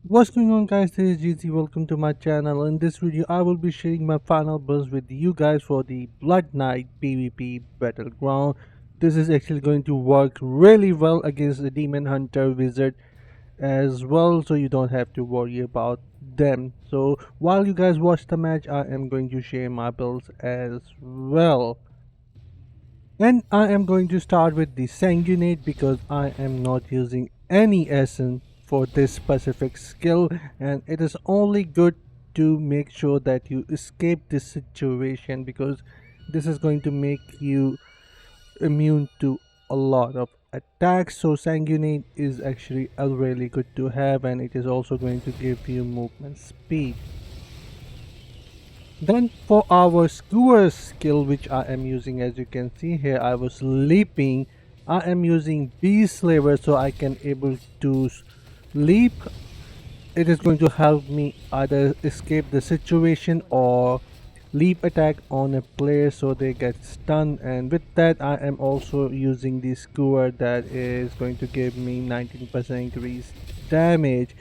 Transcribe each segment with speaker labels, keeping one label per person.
Speaker 1: What's going on, guys? This is GZ. Welcome to my channel. In this video I will be sharing my final builds with you guys for the Blood Knight PvP battleground. This is actually going to work really well against the Demon Hunter Wizard as well, so you don't have to worry about them. So while you guys watch the match, I am going to share my builds as well. And I am going to start with the Sanguinate because I am not using any essence for this specific skill, and it is only good to make sure that you escape this situation because this is going to make you immune to a lot of attacks. So Sanguinate is actually a really good to have, and it is also going to give you movement speed. Then for our Skewer skill, which I am using, as you can see here, I was leaping. I am using Beast Slaver so I can able to leap. It is going to help me either escape the situation or leap attack on a player so they get stunned. And with that, I am also using the Skewer that is going to give me 19% increase damage.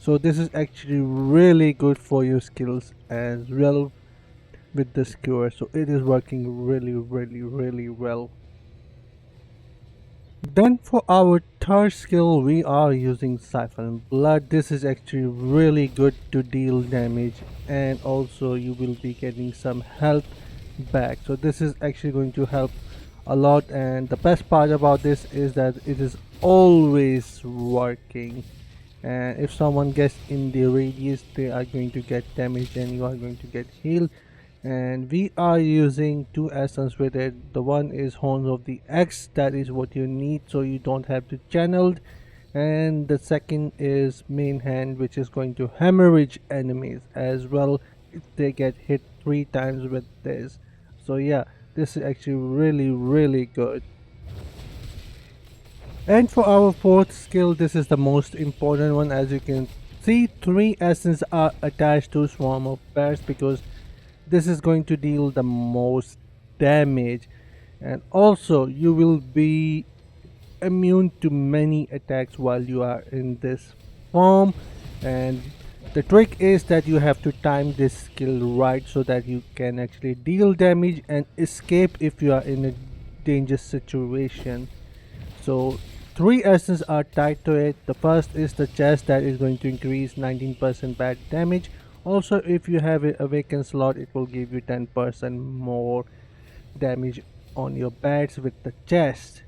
Speaker 1: So this is actually really good for your skills as well with the skewer, so it is working really well. Then for our third skill we are using Siphon Blood. This is actually really good to deal damage, and also you will be getting some health back, so this is actually going to help a lot. And the best part about this is that it is always working, and if someone gets in the radius they are going to get damaged and you are going to get healed. And we are using two essence with it. The one is Horns of the X, that is what you need so you don't have to channel, and the second is Main Hand, which is going to hemorrhage enemies as well if they get hit 3 times with this. So yeah, this is actually really good. And for our fourth skill, this is the most important one. As you can see, 3 essence are attached to Swarm of Bears because this is going to deal the most damage, and also you will be immune to many attacks while you are in this form. And the trick is that you have to time this skill right so that you can actually deal damage and escape if you are in a dangerous situation. So 3 essence are tied to it. The first is the chest that is going to increase 19% bad damage. Also, if you have a awakened slot, it will give you 10% more damage on your bats with the chest.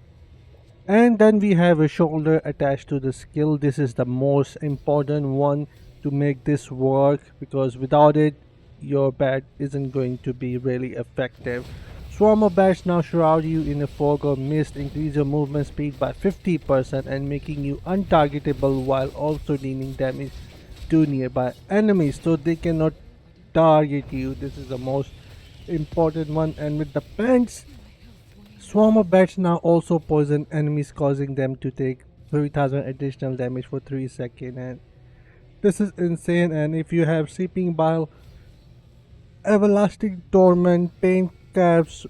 Speaker 1: And then we have a shoulder attached to the skill. This is the most important one to make this work because without it your bat isn't going to be really effective. Swarm of bats now shroud you in a fog or mist, increase your movement speed by 50% and making you untargetable while also dealing damage to nearby enemies so they cannot target you. This is the most important one. And with the pants, Swarm of bats now also poison enemies, causing them to take 3000 additional damage for 3 seconds, and this is insane. And if you have Seeping Bile, Everlasting Torment, Pain Caps,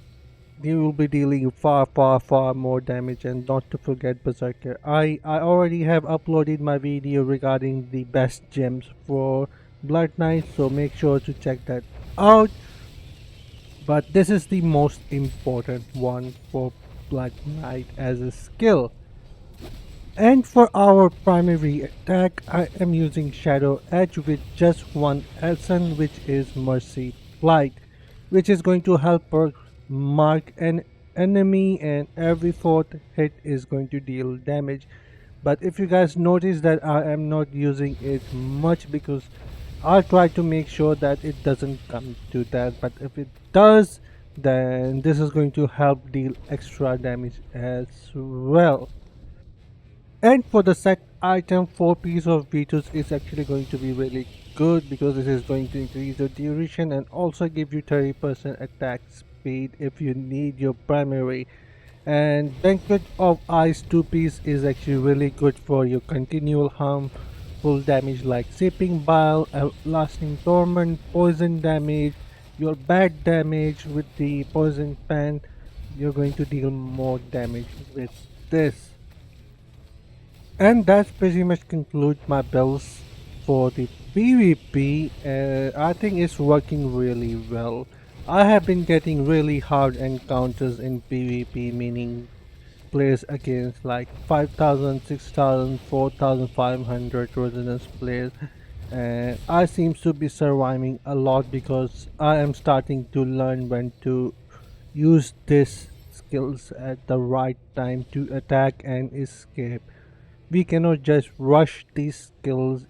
Speaker 1: you will be dealing far more damage. And not to forget Berserker. I already have uploaded my video regarding the best gems for Blood Knight, so make sure to check that out. But this is the most important one for Blood Knight as a skill. And for our primary attack, I am using Shadow Edge with just one essence, which is Mercy Flight, which is going to help her mark an enemy, and every fourth hit is going to deal damage. But if you guys notice that I am not using it much because I'll try to make sure that it doesn't come to that, but if it does, then this is going to help deal extra damage as well. And for the set item, 4 piece of Beatus is actually going to be really good because it is going to increase the duration and also give you 30% attack speed if you need your primary. And Banquet of Ice 2 piece is actually really good for your continual harmful damage like Seeping Bile, Lasting Torment, Poison damage, your bad damage with the Poison Pan. You're going to deal more damage with this. And that's pretty much conclude my builds. for the PvP, I think it's working really well. I have been getting really hard encounters in PvP, meaning players against like 5,000, 6,000, 4,500 resonance players, and I seems to be surviving a lot because I am starting to learn when to use these skills at the right time to attack and escape. We cannot just rush these skills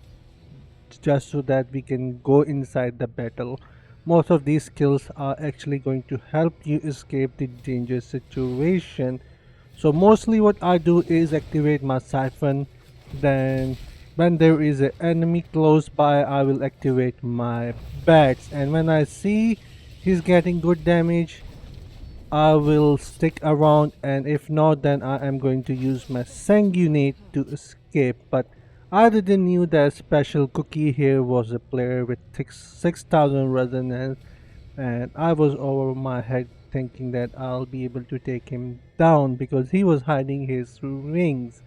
Speaker 1: just so that we can go inside the battle. Most of these skills are actually going to help you escape the dangerous situation. So mostly what I do is activate my siphon. Then when there is an enemy close by, I will activate my bats. And when I see he's getting good damage, I will stick around, and if not, then I am going to use my Sanguinate to escape. But I didn't knew that special cookie here was a player with 6,000 resonance, and I was over my head thinking that I'll be able to take him down because he was hiding his rings.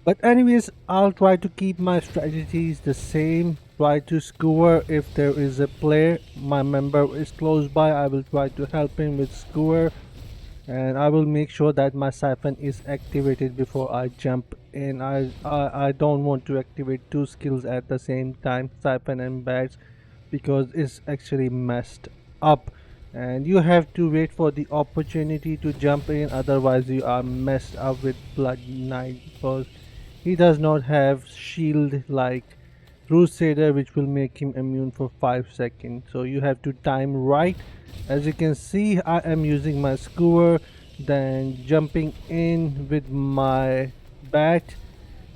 Speaker 1: But anyways, I'll try to keep my strategies the same. Try to skewer if there is a player. My member is close by. I will try to help him with skewer, and I will make sure that my siphon is activated before I jump in. I don't want to activate two skills at the same time, siphon and bats, because it's actually messed up. And you have to wait for the opportunity to jump in, otherwise you are messed up with Blood Knight because he does not have shield like Crusader, which will make him immune for 5 seconds. So you have to time right. As you can see, I am using my skewer, then jumping in with my bat,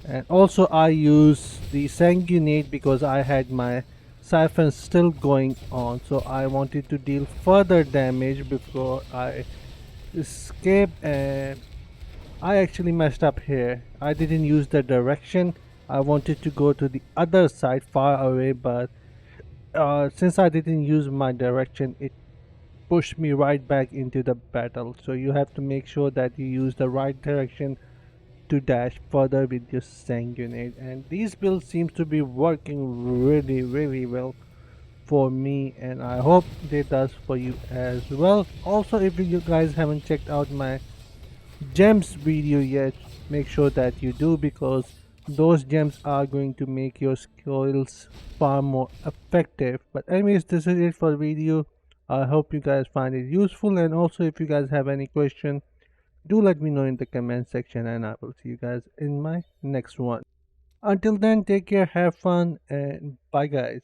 Speaker 1: and also I use the Sanguinate because I had my siphon still going on, so I wanted to deal further damage before I escape. And I actually messed up here. I didn't use the direction. I wanted to go to the other side far away, but since I didn't use my direction, it pushed me right back into the battle. So you have to make sure that you use the right direction to dash further with your Sanguinate. And these builds seems to be working really well for me, and I hope they does for you as well. Also, if you guys haven't checked out my gems video yet, make sure that you do, because those gems are going to make your skills far more effective. But anyways, this is it for the video. I hope you guys find it useful, and also if you guys have any question, do let me know in the comment section, and I will see you guys in my next one. Until then, take care, have fun, and bye guys.